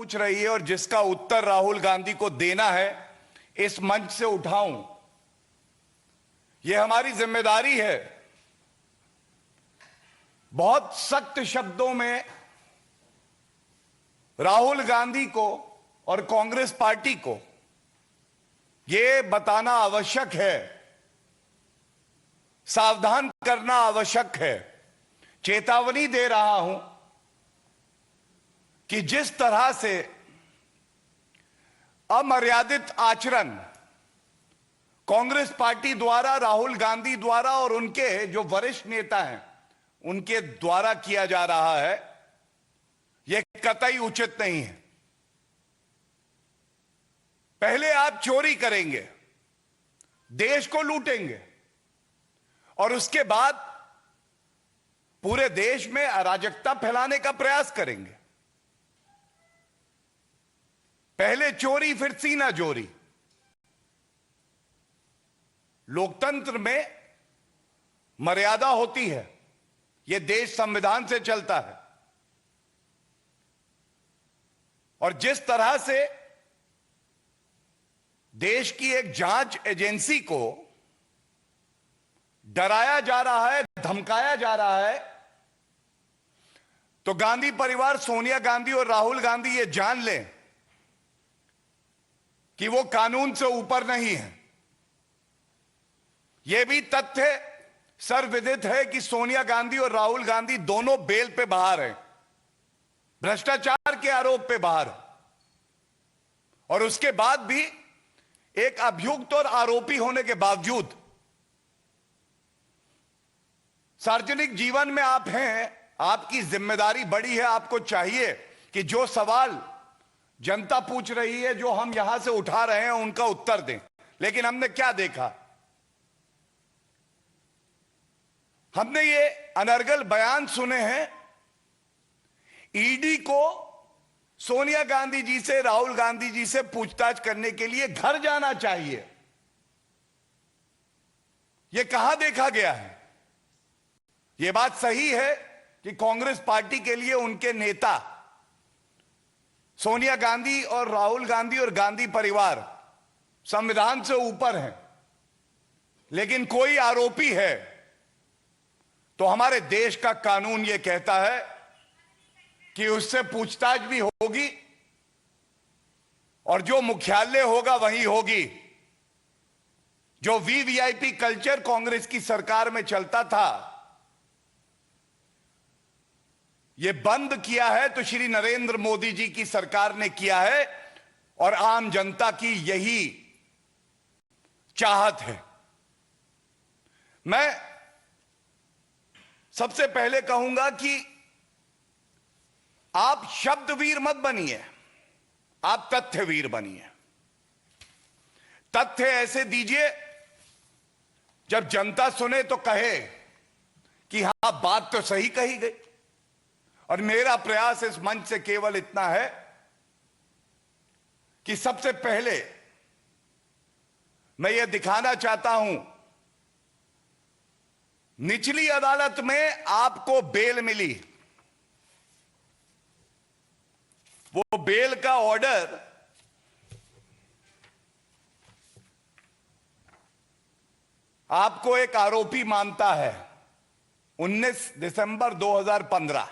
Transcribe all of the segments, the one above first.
पूछ रही है और जिसका उत्तर राहुल गांधी को देना है, इस मंच से उठाऊं, यह हमारी जिम्मेदारी है। बहुत सख्त शब्दों में राहुल गांधी को और कांग्रेस पार्टी को यह बताना आवश्यक है, सावधान करना आवश्यक है, चेतावनी दे रहा हूं कि जिस तरह से अमर्यादित आचरण कांग्रेस पार्टी द्वारा, राहुल गांधी द्वारा और उनके जो वरिष्ठ नेता हैं उनके द्वारा किया जा रहा है, यह कतई उचित नहीं है। पहले आप चोरी करेंगे, देश को लूटेंगे और उसके बाद पूरे देश में अराजकता फैलाने का प्रयास करेंगे। पहले चोरी फिर सीना जोरी। लोकतंत्र में मर्यादा होती है, यह देश संविधान से चलता है। और जिस तरह से देश की एक जांच एजेंसी को डराया जा रहा है, धमकाया जा रहा है, तो गांधी परिवार, सोनिया गांधी और राहुल गांधी ये जान लें कि वो कानून से ऊपर नहीं है। यह भी तथ्य सर्वविदित है कि सोनिया गांधी और राहुल गांधी दोनों बेल पे बाहर हैं, भ्रष्टाचार के आरोप पे बाहर, और उसके बाद भी एक अभियुक्त और आरोपी होने के बावजूद सार्वजनिक जीवन में आप हैं, आपकी जिम्मेदारी बड़ी है। आपको चाहिए कि जो सवाल जनता पूछ रही है, जो हम यहां से उठा रहे हैं, उनका उत्तर दें। लेकिन हमने क्या देखा? हमने ये अनर्गल बयान सुने हैं। ईडी को सोनिया गांधी जी से, राहुल गांधी जी से पूछताछ करने के लिए घर जाना चाहिए। यह कहां देखा गया है? यह बात सही है कि कांग्रेस पार्टी के लिए उनके नेता सोनिया गांधी और राहुल गांधी और गांधी परिवार संविधान से ऊपर हैं, लेकिन कोई आरोपी है तो हमारे देश का कानून यह कहता है कि उससे पूछताछ भी होगी और जो मुख्यालय होगा वहीं होगी। जो वीवीआईपी कल्चर कांग्रेस की सरकार में चलता था, यह बंद किया है तो श्री नरेंद्र मोदी जी की सरकार ने किया है और आम जनता की यही चाहत है। मैं सबसे पहले कहूंगा कि आप शब्दवीर मत बनिए, आप तथ्यवीर बनिए। तथ्य ऐसे दीजिए जब जनता सुने तो कहे कि हां, बात तो सही कही गई। और मेरा प्रयास इस मंच से केवल इतना है कि सबसे पहले मैं यह दिखाना चाहता हूं, निचली अदालत में आपको बेल मिली। वो बेल का ऑर्डर आपको एक आरोपी मानता है। 19 दिसंबर 2015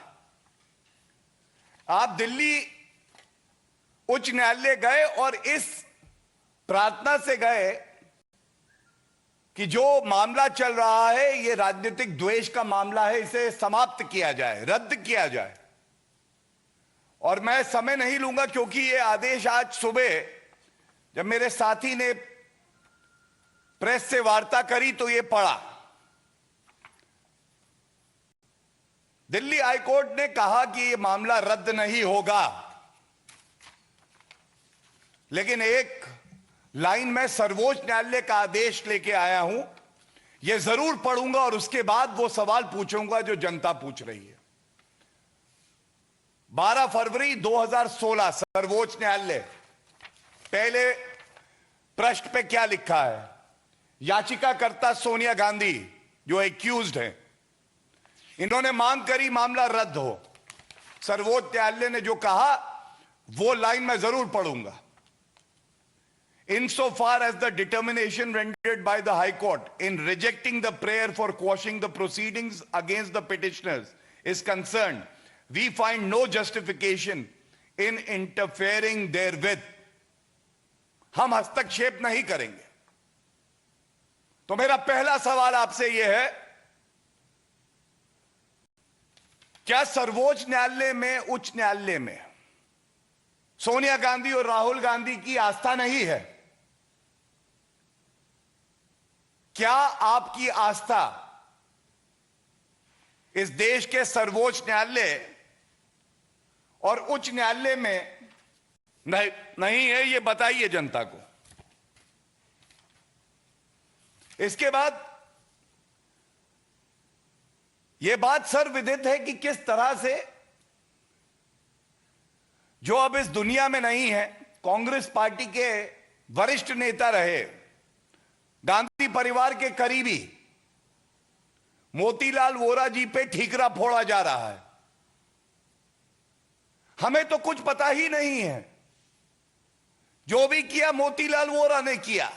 आप दिल्ली उच्च न्यायालय गए और इस प्रार्थना से गए कि जो मामला चल रहा है, यह राजनीतिक द्वेष का मामला है, इसे समाप्त किया जाए, रद्द किया जाए। और मैं समय नहीं लूंगा क्योंकि यह आदेश आज सुबह जब मेरे साथी ने प्रेस से वार्ता करी तो यह पढ़ा। दिल्ली हाईकोर्ट ने कहा कि यह मामला रद्द नहीं होगा, लेकिन एक लाइन में सर्वोच्च न्यायालय का आदेश लेके आया हूं, यह जरूर पढ़ूंगा और उसके बाद वो सवाल पूछूंगा जो जनता पूछ रही है। 12 फरवरी 2016 सर्वोच्च न्यायालय, पहले पृष्ठ पे क्या लिखा है? याचिकाकर्ता सोनिया गांधी जो एक्यूज्ड है, इन्होंने मांग करी मामला रद्द हो। सर्वोच्च न्यायालय ने जो कहा वो लाइन मैं जरूर पढ़ूंगा। Insofar as the determination rendered by the High Court in rejecting the prayer for quashing the proceedings against the petitioners is concerned, we find no justification in interfering therewith. हम हस्तक्षेप नहीं करेंगे। तो मेरा पहला सवाल आपसे यह है, क्या सर्वोच्च न्यायालय में, उच्च न्यायालय में सोनिया गांधी और राहुल गांधी की आस्था नहीं है? क्या आपकी आस्था इस देश के सर्वोच्च न्यायालय और उच्च न्यायालय में नहीं है? ये बताइए जनता को। इसके बाद यह बात सर्वविदित है कि किस तरह से जो अब इस दुनिया में नहीं है, कांग्रेस पार्टी के वरिष्ठ नेता रहे, गांधी परिवार के करीबी मोतीलाल वोरा जी पे ठीकरा फोड़ा जा रहा है। हमें तो कुछ पता ही नहीं है। जो भी किया मोतीलाल वोरा ने किया।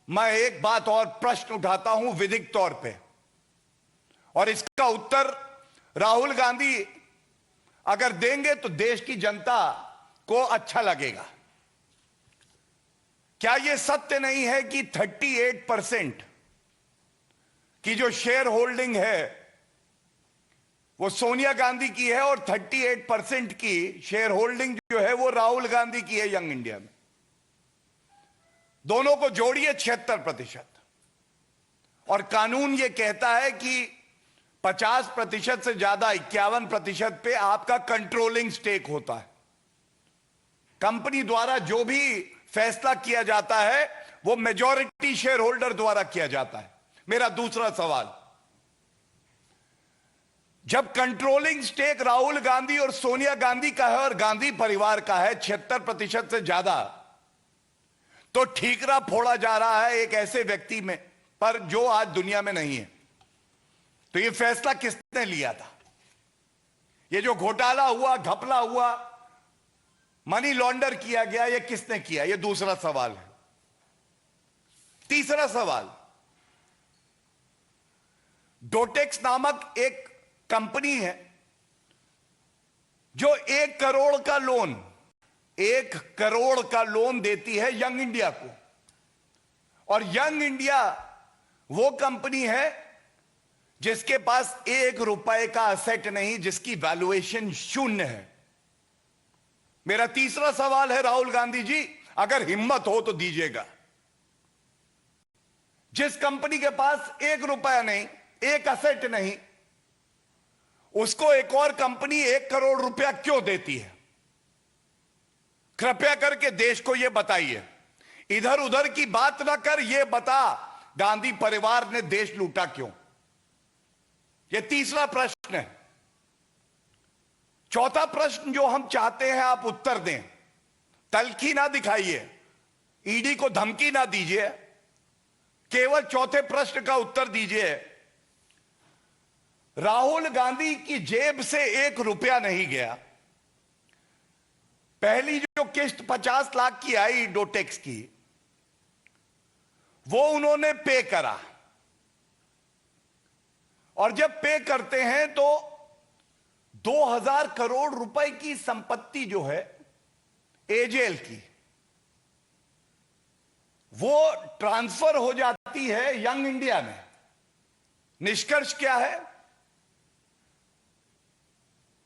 मैं एक बात और प्रश्न उठाता हूं विधिक तौर पे, और इसका उत्तर राहुल गांधी अगर देंगे तो देश की जनता को अच्छा लगेगा। क्या यह सत्य नहीं है कि 38% की जो शेयर होल्डिंग है वो सोनिया गांधी की है, और 38% की शेयर होल्डिंग जो है वो राहुल गांधी की है यंग इंडिया में? दोनों को जोड़िए 76%। और कानून यह कहता है कि 50% से ज्यादा 51% पे आपका कंट्रोलिंग स्टेक होता है। कंपनी द्वारा जो भी फैसला किया जाता है वो मेजॉरिटी शेयर होल्डर द्वारा किया जाता है। मेरा दूसरा सवाल, जब कंट्रोलिंग स्टेक राहुल गांधी और सोनिया गांधी का है और गांधी परिवार का है 76% से ज्यादा, तो ठीकरा फोड़ा जा रहा है एक ऐसे व्यक्ति में पर जो आज दुनिया में नहीं है। तो यह फैसला किसने लिया था? यह जो घोटाला हुआ, घपला हुआ, मनी लॉन्डर किया गया, यह किसने किया? यह दूसरा सवाल है। तीसरा सवाल, डोटेक्स नामक एक कंपनी है जो 1 करोड़ का लोन, 1 करोड़ का लोन देती है यंग इंडिया को, और यंग इंडिया वो कंपनी है जिसके पास 1 रुपए का असेट नहीं, जिसकी वैल्यूएशन 0 है। मेरा तीसरा सवाल है, राहुल गांधी जी अगर हिम्मत हो तो दीजिएगा, जिस कंपनी के पास 1 रुपया नहीं, 1 असेट नहीं, उसको एक और कंपनी 1 करोड़ रुपया क्यों देती है? कृपया करके देश को यह बताइए। इधर उधर की बात ना कर, यह बता गांधी परिवार ने देश लूटा क्यों? यह तीसरा प्रश्न है। चौथा प्रश्न जो हम चाहते हैं आप उत्तर दें, तल्खी ना दिखाइए, ईडी को धमकी ना दीजिए, केवल चौथे प्रश्न का उत्तर दीजिए। राहुल गांधी की जेब से 1 रुपया नहीं गया। पहली जो किस्त 50 लाख की आई डोटेक्स की, वो उन्होंने पे करा, और जब पे करते हैं तो 2000 करोड़ रुपए की संपत्ति जो है एजेएल की, वो ट्रांसफर हो जाती है यंग इंडिया में। निष्कर्ष क्या है?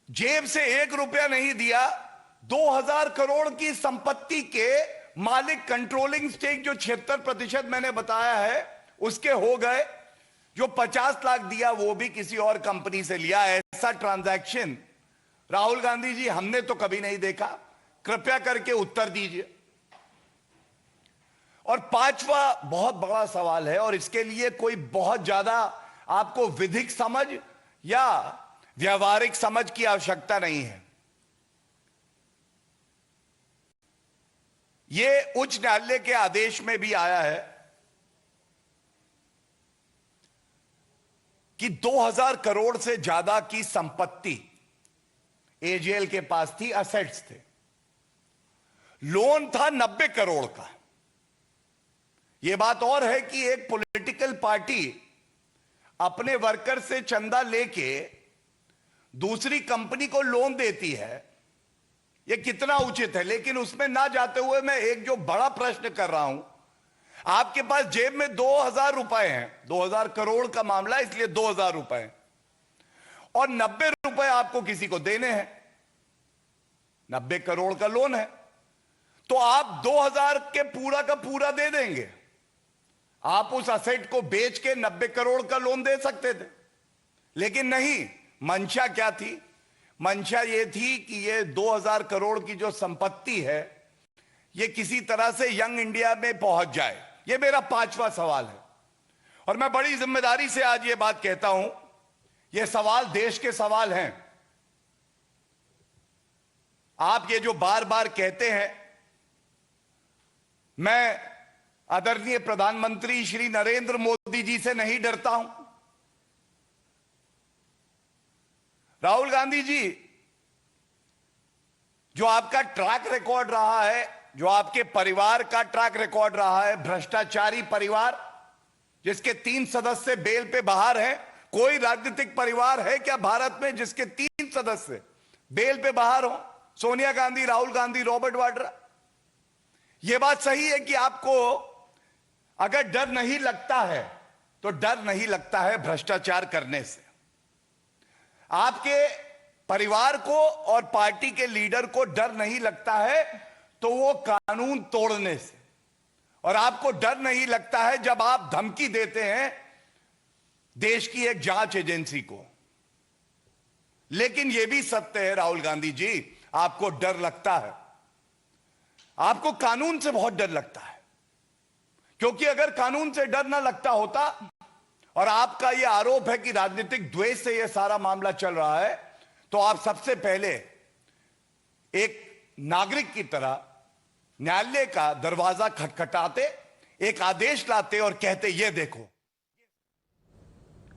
जेब से 1 रुपया नहीं दिया, 2000 करोड़ की संपत्ति के मालिक, कंट्रोलिंग स्टेक जो 76% मैंने बताया है उसके हो गए। जो 50 लाख दिया वो भी किसी और कंपनी से लिया। ऐसा ट्रांजैक्शन राहुल गांधी जी हमने तो कभी नहीं देखा। कृपया करके उत्तर दीजिए। और पांचवा बहुत बड़ा सवाल है, और इसके लिए कोई बहुत ज्यादा आपको विधिक समझ या व्यावहारिक समझ की आवश्यकता नहीं है। यह उच्च न्यायालय के आदेश में भी आया है कि 2000 करोड़ से ज्यादा की संपत्ति एजेएल के पास थी, असेट्स थे। लोन था 90 करोड़ का। यह बात और है कि एक पॉलिटिकल पार्टी अपने वर्कर से चंदा लेके दूसरी कंपनी को लोन देती है, यह कितना उचित है। लेकिन उसमें ना जाते हुए मैं एक जो बड़ा प्रश्न कर रहा हूं, आपके पास जेब में 2000 रुपए हैं, 2000 करोड़ का मामला है इसलिए 2000 रुपए, और 90 रुपए आपको किसी को देने हैं, 90 करोड़ का लोन है, तो आप 2000 के पूरा का पूरा दे देंगे। आप उस असेट को बेच के 90 करोड़ का लोन दे सकते थे, लेकिन नहीं। मंशा क्या थी? मंशा यह थी कि यह 2000 करोड़ की जो संपत्ति है यह किसी तरह से यंग इंडिया में पहुंच जाए। यह मेरा 5वां सवाल है, और मैं बड़ी जिम्मेदारी से आज यह बात कहता हूं, यह सवाल देश के सवाल हैं। आप ये जो बार बार कहते हैं, मैं आदरणीय प्रधानमंत्री श्री नरेंद्र मोदी जी से नहीं डरता हूं। राहुल गांधी जी, जो आपका ट्रैक रिकॉर्ड रहा है, जो आपके परिवार का ट्रैक रिकॉर्ड रहा है, भ्रष्टाचारी परिवार जिसके 3 सदस्य बेल पे बाहर हैं। कोई राजनीतिक परिवार है क्या भारत में जिसके 3 सदस्य बेल पे बाहर हो? सोनिया गांधी, राहुल गांधी, रॉबर्ट वाड्रा। यह बात सही है कि आपको अगर डर नहीं लगता है तो डर नहीं लगता है भ्रष्टाचार करने से। आपके परिवार को और पार्टी के लीडर को डर नहीं लगता है तो वो कानून तोड़ने से, और आपको डर नहीं लगता है जब आप धमकी देते हैं देश की एक जांच एजेंसी को। लेकिन यह भी सत्य है राहुल गांधी जी, आपको डर लगता है, आपको कानून से बहुत डर लगता है। क्योंकि अगर कानून से डर ना लगता होता, और आपका यह आरोप है कि राजनीतिक द्वेष से यह सारा मामला चल रहा है, तो आप सबसे पहले एक नागरिक की तरह न्यायालय का दरवाजा खटखटाते, एक आदेश लाते और कहते ये देखो।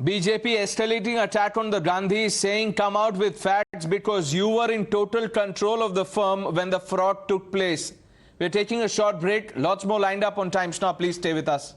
BJP escalating attack on the Gandhis, saying come out with facts because you were in total control of the firm when the fraud took place. We're taking a short break. Lots more lined up on Times Now. Please stay with us.